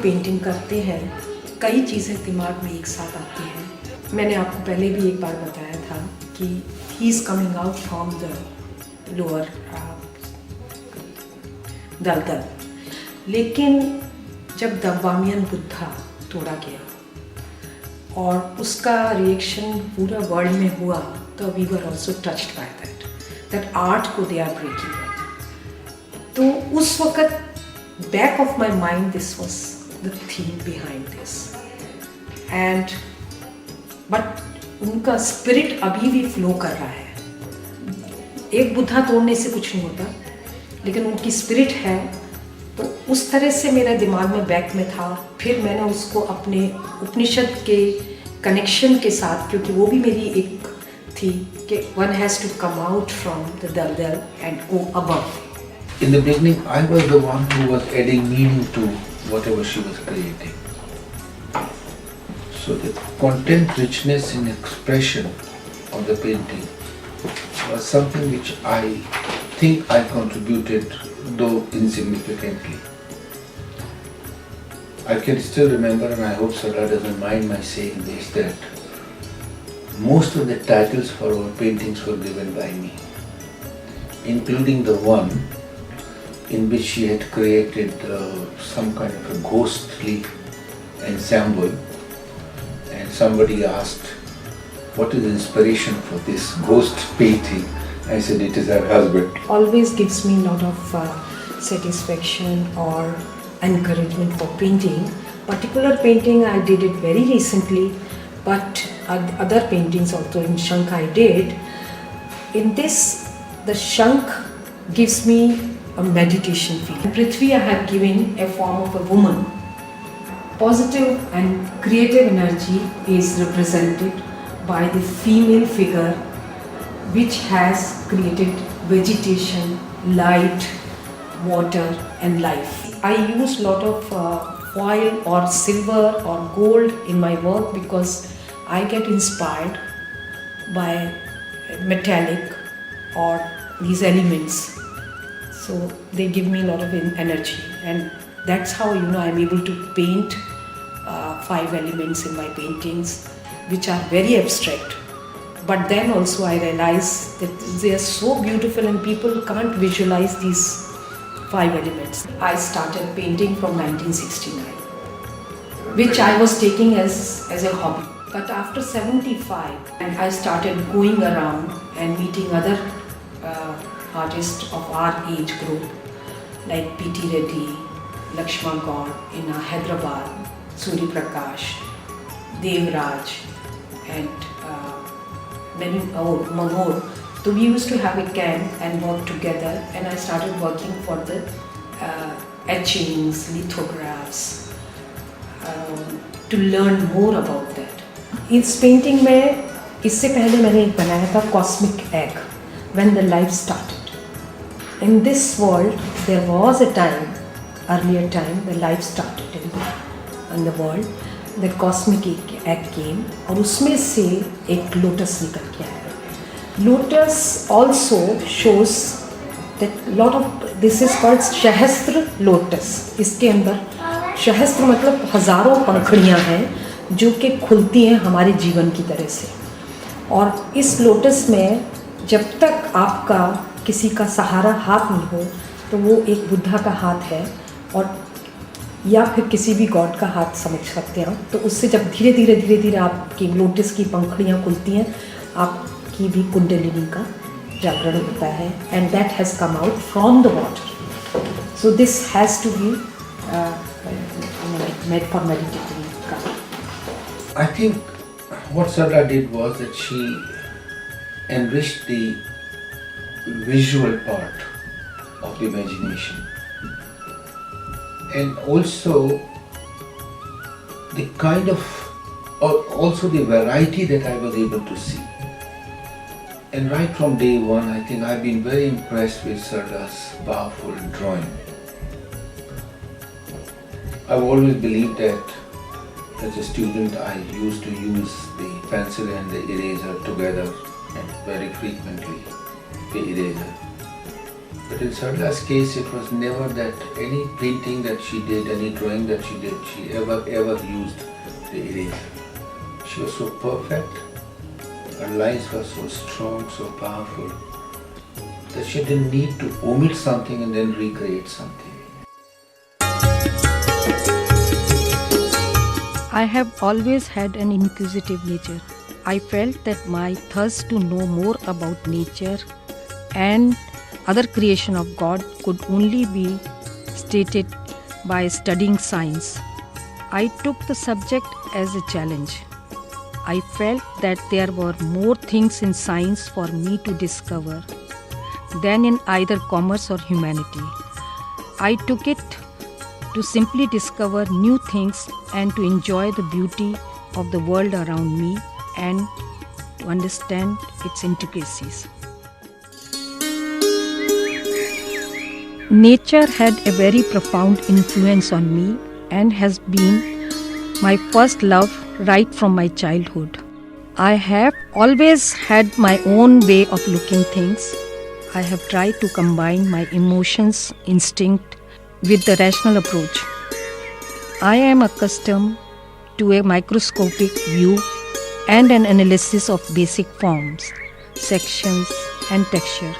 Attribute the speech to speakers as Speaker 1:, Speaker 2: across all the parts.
Speaker 1: Painting करते हैं कई चीज़ें दिमाग में एक साथ आती हैं। मैंने आपको पहले भी एक बार बताया था कि he is coming out from the lower दलदल, लेकिन जब दवामियन बुद्धा तोड़ा गया और उसका रिएक्शन पूरा वर्ल्ड में हुआ तो we were also touched by that art को दे आर ब्रेकिंग। तो उस वक्त back of my mind this was the theme behind this and but उनका स्पिरिट अभी भी फ्लो कर रहा है। एक बुद्धा तोड़ने से कुछ नहीं होता, लेकिन उनकी स्पिरिट है, तो उस तरह से मेरे दिमाग में बैक में था। फिर मैंने उसको अपने उपनिषद के कनेक्शन के साथ, क्योंकि वो भी मेरी एक थी कि one has to come out from the दलदल and go above.
Speaker 2: In the beginning, I was the one who was adding meaning to whatever she was creating. So the content richness in expression of the painting was something which I think I contributed, though insignificantly. I can still remember, and I hope Sarla doesn't mind my saying this, that most of the titles for our paintings were given by me, including the one in which she had created some kind of a ghostly ensemble, and somebody asked, what is the inspiration for this ghost painting? I said, it is her husband.
Speaker 1: Always gives me a lot of satisfaction or encouragement for painting. Particular painting I did it very recently, but other paintings also in Shankh I did. In this, the Shankh gives me a meditation feel. Prithvi I have given a form of a woman. Positive and creative energy is represented by the female figure, which has created vegetation, light, water and life. I use a lot of foil or silver or gold in my work because I get inspired by metallic or these elements. So they give me a lot of energy, and that's how I'm able to paint 5 elements in my paintings, which are very abstract. But then also I realize that they are so beautiful and people can't visualize these 5 elements. I started painting from 1969, which I was taking as a hobby. But after 75, and I started going around and meeting other artists of our age group, like P.T. Reddy, Lakshma Gaur in Hyderabad, Suri Prakash, Devraj, and many more. So we used to have a camp and work together, and I started working for the etchings, lithographs, to learn more about that. इस painting में इससे पहले मैंने एक बनाया था cosmic egg, when the life started. In this world, there was a time, earlier time, the life started in the world. The cosmic egg came, और उसमें से एक लोटस निकल के आया. Lotus also shows that lot of this is called सहस्त्र lotus. इसके अंदर सहस्त्र मतलब हजारों पंखुड़ियाँ हैं जो कि खुलती हैं हमारे जीवन की तरह से. और इस लोटस में जब तक आपका किसी का सहारा हाथ नहीं हो, तो वो एक बुद्धा का हाथ है, और या फिर किसी भी गॉड का हाथ समझ सकते हैं. तो उससे जब धीरे धीरे आपकी लोटस की पंखुड़ियाँ खुलती हैं, आपकी भी कुंडलिनी का जागरण होता है, and that has come out from the water. So this has to be made for meditating.
Speaker 2: I think what Sarla did was that she enriched the visual part of the imagination, and also the kind of, also the variety that I was able to see. And right from day one, I think I've been very impressed with Sarla's powerful drawing. I've always believed that as a student I used to use the pencil and the eraser together, and very frequently the eraser. But in Sarla's case, it was never that any painting that she did, any drawing that she did, she ever used the eraser. She was so perfect, her lines were so strong, so powerful, that she didn't need to omit something and then recreate something.
Speaker 1: I have always had an inquisitive nature. I felt that my thirst to know more about nature and other creation of God could only be stated by studying science. I took the subject as a challenge. I felt that there were more things in science for me to discover than in either commerce or humanity. I took it to simply discover new things and to enjoy the beauty of the world around me and to understand its intricacies. Nature had a very profound influence on me and has been my first love right from my childhood. I have always had my own way of looking things. I have tried to combine my emotions, instinct with the rational approach. I am accustomed to a microscopic view and an analysis of basic forms, sections, and texture.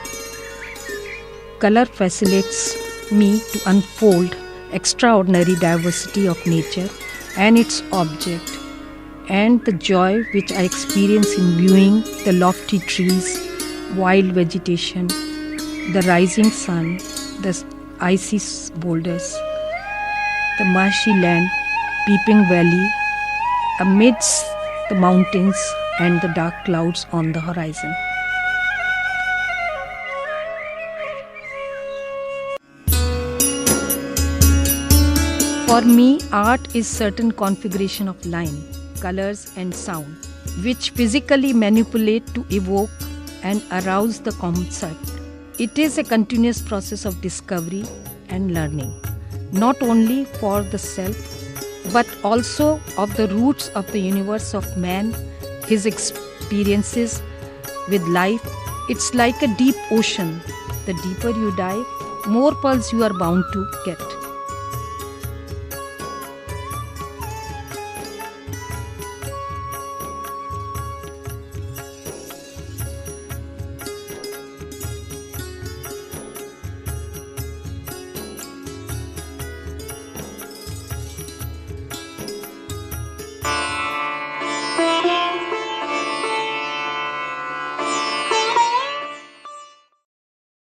Speaker 1: Color facilitates me to unfold extraordinary diversity of nature and its object, and the joy which I experience in viewing the lofty trees, wild vegetation, the rising sun, the icy boulders, the marshy land, peeping valley, amidst the mountains and the dark clouds on the horizon. For me, art is certain configuration of line, colors and sound, which physically manipulate to evoke and arouse the concept. It is a continuous process of discovery and learning, not only for the self, but also of the roots of the universe of man, his experiences with life. It's like a deep ocean. The deeper you dive, more pearls you are bound to get.